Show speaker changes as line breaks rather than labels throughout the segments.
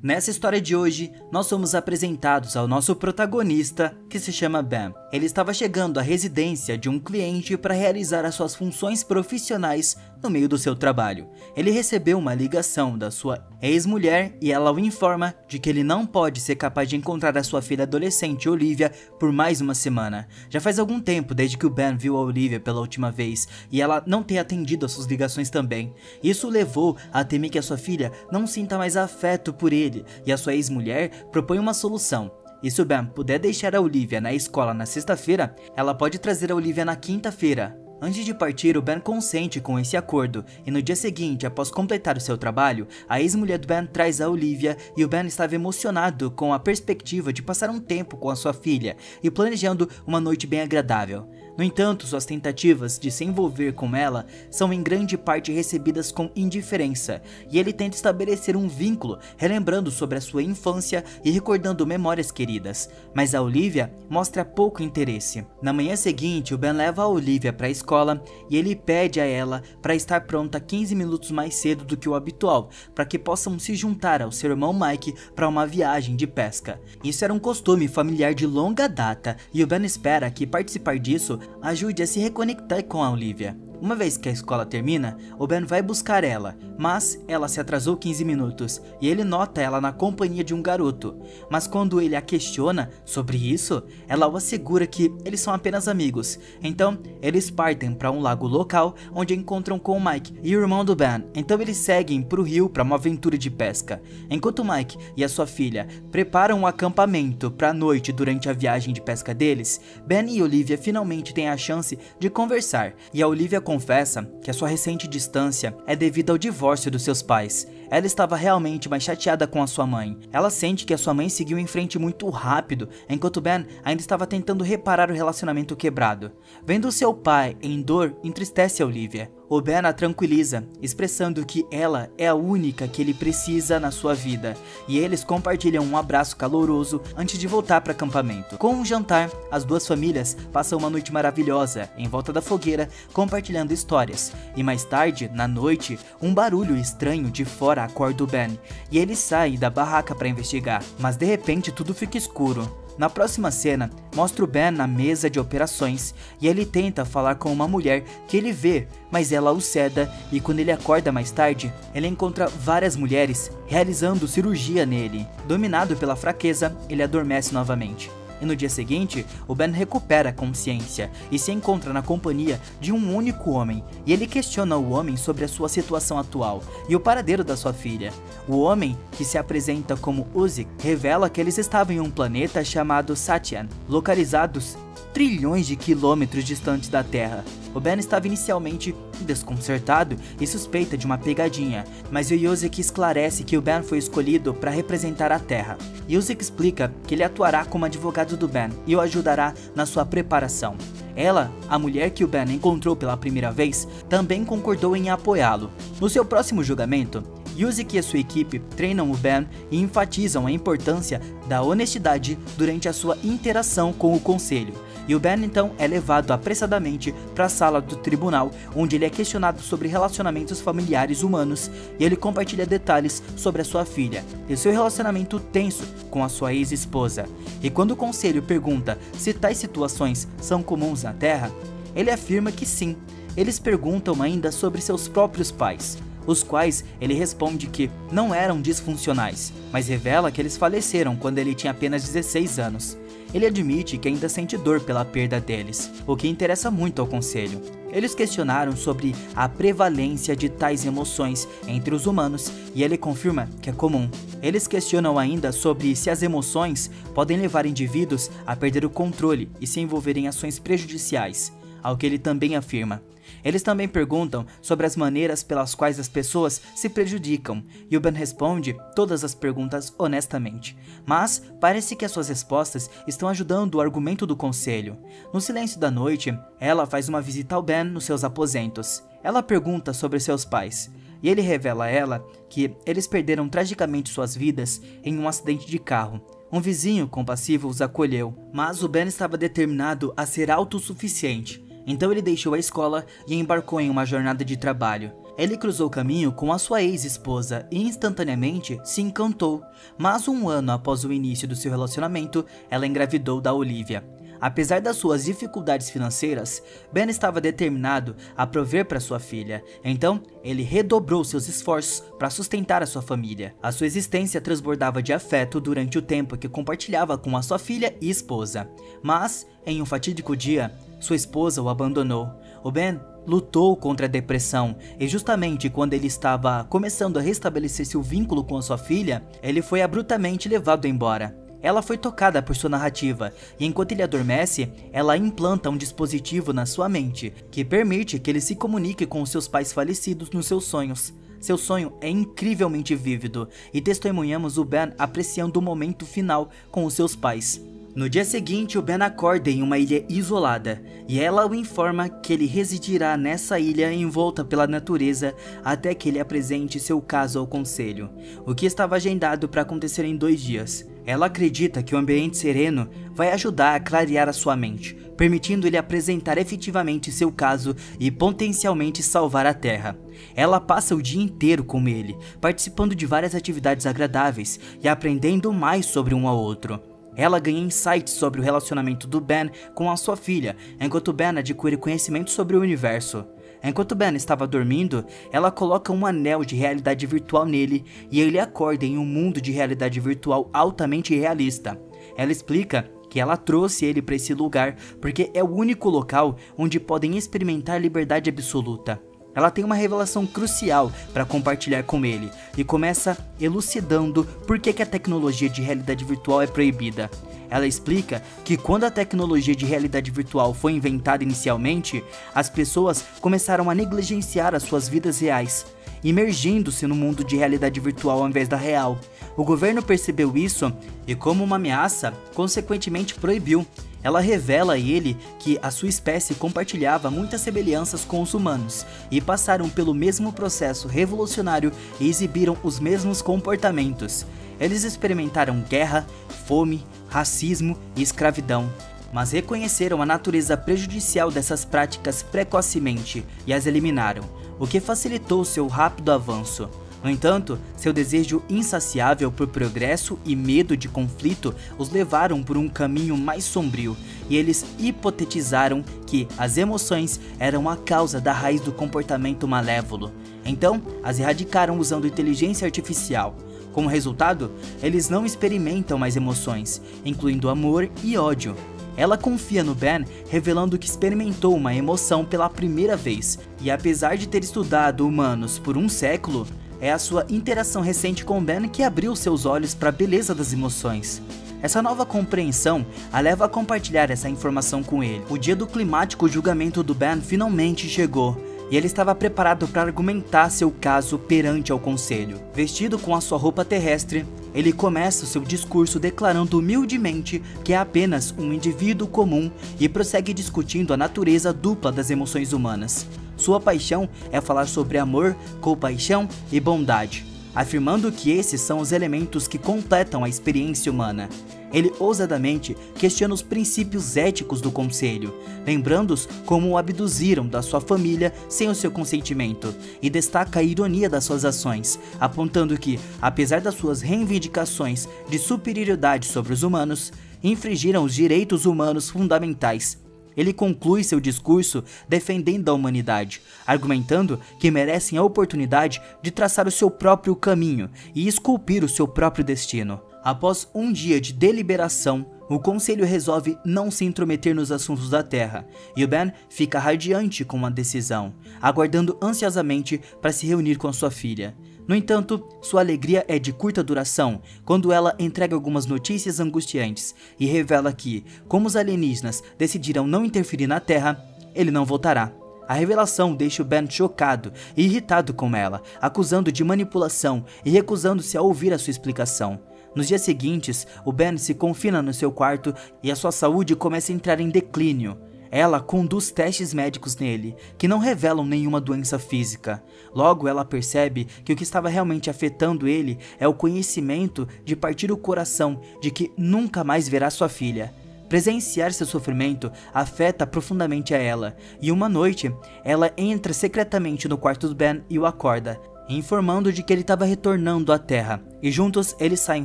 Nessa história de hoje, nós somos apresentados ao nosso protagonista, que se chama Ben. Ele estava chegando à residência de um cliente para realizar as suas funções profissionais no meio do seu trabalho. Ele recebeu uma ligação da sua ex-mulher e ela o informa de que ele não pode ser capaz de encontrar a sua filha adolescente, Olivia, por mais uma semana. Já faz algum tempo desde que o Ben viu a Olivia pela última vez e ela não tem atendido as suas ligações também. Isso o levou a temer que a sua filha não sinta mais afeto por ele. E a sua ex-mulher propõe uma solução. E se o Ben puder deixar a Olivia na escola na sexta-feira, ela pode trazer a Olivia na quinta-feira. Antes de partir, o Ben consente com esse acordo, e no dia seguinte, após completar o seu trabalho, a ex-mulher do Ben traz a Olivia e o Ben estava emocionado com a perspectiva de passar um tempo com a sua filha e planejando uma noite bem agradável. No entanto, suas tentativas de se envolver com ela são em grande parte recebidas com indiferença, e ele tenta estabelecer um vínculo, relembrando sobre a sua infância e recordando memórias queridas, mas a Olivia mostra pouco interesse. Na manhã seguinte, o Ben leva a Olivia para a escola e ele pede a ela para estar pronta 15 minutos mais cedo do que o habitual, para que possam se juntar ao seu irmão Mike para uma viagem de pesca. Isso era um costume familiar de longa data, e o Ben espera que participar disso ajude a se reconectar com a Olivia. Uma vez que a escola termina, o Ben vai buscar ela, mas ela se atrasou 15 minutos e ele nota ela na companhia de um garoto. Mas quando ele a questiona sobre isso, ela o assegura que eles são apenas amigos. Então, eles partem para um lago local onde encontram com o Mike e o irmão do Ben. Então eles seguem para o rio para uma aventura de pesca. Enquanto o Mike e a sua filha preparam um acampamento para a noite durante a viagem de pesca deles, Ben e Olivia finalmente têm a chance de conversar, e a Olivia confessa que a sua recente distância é devido ao divórcio dos seus pais. Ela estava realmente mais chateada com a sua mãe. Ela sente que a sua mãe seguiu em frente muito rápido, enquanto Ben ainda estava tentando reparar o relacionamento quebrado. Vendo seu pai em dor, entristece a Olivia. O Ben a tranquiliza, expressando que ela é a única que ele precisa na sua vida, e eles compartilham um abraço caloroso antes de voltar para o acampamento. Com um jantar, as duas famílias passam uma noite maravilhosa em volta da fogueira, compartilhando histórias. E mais tarde, na noite, um barulho estranho de fora acorda o Ben, e ele sai da barraca para investigar, mas de repente tudo fica escuro. Na próxima cena, mostra o Ben na mesa de operações e ele tenta falar com uma mulher que ele vê, mas ela o ceda, e quando ele acorda mais tarde, ele encontra várias mulheres realizando cirurgia nele. Dominado pela fraqueza, ele adormece novamente. E no dia seguinte, o Ben recupera a consciência e se encontra na companhia de um único homem, e ele questiona o homem sobre a sua situação atual e o paradeiro da sua filha. O homem, que se apresenta como Uzi, revela que eles estavam em um planeta chamado Satyan, localizados trilhões de quilômetros distantes da Terra. O Ben estava inicialmente desconcertado e suspeita de uma pegadinha, mas o Yuzik esclarece que o Ben foi escolhido para representar a Terra. Yuzik explica que ele atuará como advogado do Ben e o ajudará na sua preparação. Ela, a mulher que o Ben encontrou pela primeira vez, também concordou em apoiá-lo. No seu próximo julgamento, Yuzik e a sua equipe treinam o Ben e enfatizam a importância da honestidade durante a sua interação com o conselho. E o Ben então é levado apressadamente para a sala do tribunal, onde ele é questionado sobre relacionamentos familiares humanos, e ele compartilha detalhes sobre a sua filha e seu relacionamento tenso com a sua ex-esposa. E quando o conselho pergunta se tais situações são comuns na Terra, ele afirma que sim. Eles perguntam ainda sobre seus próprios pais, os quais ele responde que não eram disfuncionais, mas revela que eles faleceram quando ele tinha apenas 16 anos. Ele admite que ainda sente dor pela perda deles, o que interessa muito ao conselho. Eles questionaram sobre a prevalência de tais emoções entre os humanos e ele confirma que é comum. Eles questionam ainda sobre se as emoções podem levar indivíduos a perder o controle e se envolver em ações prejudiciais, ao que ele também afirma. Eles também perguntam sobre as maneiras pelas quais as pessoas se prejudicam, e o Ben responde todas as perguntas honestamente. Mas parece que as suas respostas estão ajudando o argumento do conselho. No silêncio da noite, ela faz uma visita ao Ben nos seus aposentos. Ela pergunta sobre seus pais, e ele revela a ela que eles perderam tragicamente suas vidas em um acidente de carro. Um vizinho compassivo os acolheu, mas o Ben estava determinado a ser autossuficiente. Então ele deixou a escola e embarcou em uma jornada de trabalho. Ele cruzou o caminho com a sua ex-esposa e instantaneamente se encantou, mas um ano após o início do seu relacionamento, ela engravidou da Olivia. Apesar das suas dificuldades financeiras, Ben estava determinado a prover para sua filha, então ele redobrou seus esforços para sustentar a sua família. A sua existência transbordava de afeto durante o tempo que compartilhava com a sua filha e esposa, mas, em um fatídico dia, sua esposa o abandonou. O Ben lutou contra a depressão e justamente quando ele estava começando a restabelecer seu vínculo com a sua filha, ele foi abruptamente levado embora. Ela foi tocada por sua narrativa, e enquanto ele adormece, ela implanta um dispositivo na sua mente, que permite que ele se comunique com os seus pais falecidos nos seus sonhos. Seu sonho é incrivelmente vívido, e testemunhamos o Ben apreciando o momento final com os seus pais. No dia seguinte, o Ben acorda em uma ilha isolada, e ela o informa que ele residirá nessa ilha envolta pela natureza até que ele apresente seu caso ao conselho, o que estava agendado para acontecer em 2 dias. Ela acredita que o ambiente sereno vai ajudar a clarear a sua mente, permitindo ele apresentar efetivamente seu caso e potencialmente salvar a Terra. Ela passa o dia inteiro com ele, participando de várias atividades agradáveis e aprendendo mais sobre um ao outro. Ela ganha insights sobre o relacionamento do Ben com a sua filha, enquanto Ben adquire conhecimento sobre o universo. Enquanto Ben estava dormindo, ela coloca um anel de realidade virtual nele e ele acorda em um mundo de realidade virtual altamente realista. Ela explica que ela trouxe ele para esse lugar porque é o único local onde podem experimentar liberdade absoluta. Ela tem uma revelação crucial para compartilhar com ele e começa elucidando por que a tecnologia de realidade virtual é proibida. Ela explica que quando a tecnologia de realidade virtual foi inventada inicialmente, as pessoas começaram a negligenciar as suas vidas reais, imergindo-se no mundo de realidade virtual ao invés da real. O governo percebeu isso e, como uma ameaça, consequentemente proibiu. Ela revela a ele que a sua espécie compartilhava muitas semelhanças com os humanos e passaram pelo mesmo processo revolucionário e exibiram os mesmos comportamentos. Eles experimentaram guerra, fome, racismo e escravidão, mas reconheceram a natureza prejudicial dessas práticas precocemente e as eliminaram, o que facilitou seu rápido avanço. No entanto, seu desejo insaciável por progresso e medo de conflito os levaram por um caminho mais sombrio, e eles hipotetizaram que as emoções eram a causa da raiz do comportamento malévolo. Então, as erradicaram usando inteligência artificial. Como resultado, eles não experimentam mais emoções, incluindo amor e ódio. Ela confia no Ben, revelando que experimentou uma emoção pela primeira vez, e apesar de ter estudado humanos por um século, é a sua interação recente com Ben que abriu seus olhos para a beleza das emoções. Essa nova compreensão a leva a compartilhar essa informação com ele. O dia do climático julgamento do Ben finalmente chegou, e ele estava preparado para argumentar seu caso perante ao conselho. Vestido com a sua roupa terrestre, ele começa o seu discurso declarando humildemente que é apenas um indivíduo comum e prossegue discutindo a natureza dupla das emoções humanas. Sua paixão é falar sobre amor, compaixão e bondade, afirmando que esses são os elementos que completam a experiência humana. Ele ousadamente questiona os princípios éticos do conselho, lembrando-os como o abduziram da sua família sem o seu consentimento, e destaca a ironia das suas ações, apontando que, apesar das suas reivindicações de superioridade sobre os humanos, infringiram os direitos humanos fundamentais. Ele conclui seu discurso defendendo a humanidade, argumentando que merecem a oportunidade de traçar o seu próprio caminho e esculpir o seu próprio destino. Após um dia de deliberação, o conselho resolve não se intrometer nos assuntos da Terra, e o Ben fica radiante com a decisão, aguardando ansiosamente para se reunir com sua filha. No entanto, sua alegria é de curta duração quando ela entrega algumas notícias angustiantes e revela que, como os alienígenas decidiram não interferir na Terra, ele não voltará. A revelação deixa o Ben chocado e irritado com ela, acusando de manipulação e recusando-se a ouvir a sua explicação. Nos dias seguintes, o Ben se confina no seu quarto e a sua saúde começa a entrar em declínio. Ela conduz testes médicos nele, que não revelam nenhuma doença física. Logo, ela percebe que o que estava realmente afetando ele é o conhecimento de partir o coração de que nunca mais verá sua filha. Presenciar seu sofrimento afeta profundamente a ela, e uma noite, ela entra secretamente no quarto do Ben e o acorda, informando de que ele estava retornando à Terra, e juntos eles saem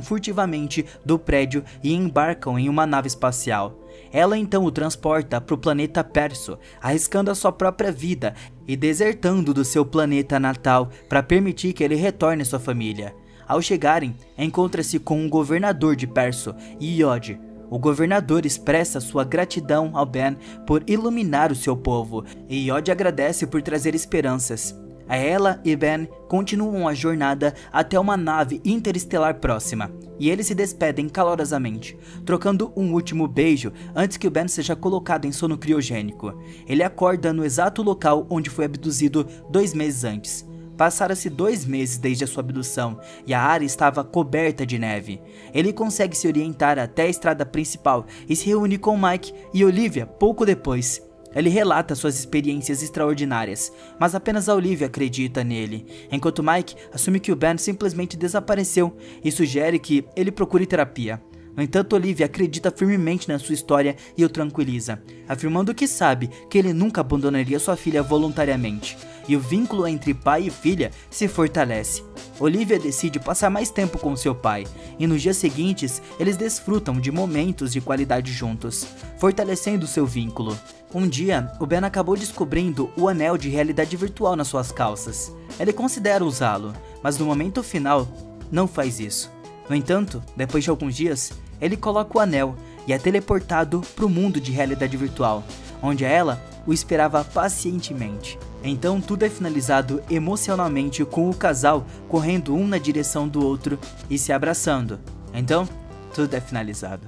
furtivamente do prédio e embarcam em uma nave espacial. Ela então o transporta para o planeta Perso, arriscando a sua própria vida e desertando do seu planeta natal para permitir que ele retorne à sua família. Ao chegarem, encontra-se com um governador de Perso, Iod. O governador expressa sua gratidão ao Ben por iluminar o seu povo, e Iod agradece por trazer esperanças. Ela e Ben continuam a jornada até uma nave interestelar próxima, e eles se despedem calorosamente, trocando um último beijo antes que o Ben seja colocado em sono criogênico. Ele acorda no exato local onde foi abduzido 2 meses antes. Passaram-se 2 meses desde a sua abdução e a área estava coberta de neve. Ele consegue se orientar até a estrada principal e se reúne com Mike e Olivia pouco depois. Ele relata suas experiências extraordinárias, mas apenas a Olivia acredita nele, enquanto Mike assume que o Ben simplesmente desapareceu e sugere que ele procure terapia. No entanto, Olivia acredita firmemente na sua história e o tranquiliza, afirmando que sabe que ele nunca abandonaria sua filha voluntariamente, e o vínculo entre pai e filha se fortalece. Olivia decide passar mais tempo com seu pai, e nos dias seguintes eles desfrutam de momentos de qualidade juntos, fortalecendo seu vínculo. Um dia, o Ben acabou descobrindo o anel de realidade virtual nas suas calças. Ele considera usá-lo, mas no momento final, não faz isso. No entanto, depois de alguns dias, ele coloca o anel e é teleportado para o mundo de realidade virtual, onde ela o esperava pacientemente. Então tudo é finalizado emocionalmente com o casal correndo um na direção do outro e se abraçando. Então, tudo é finalizado.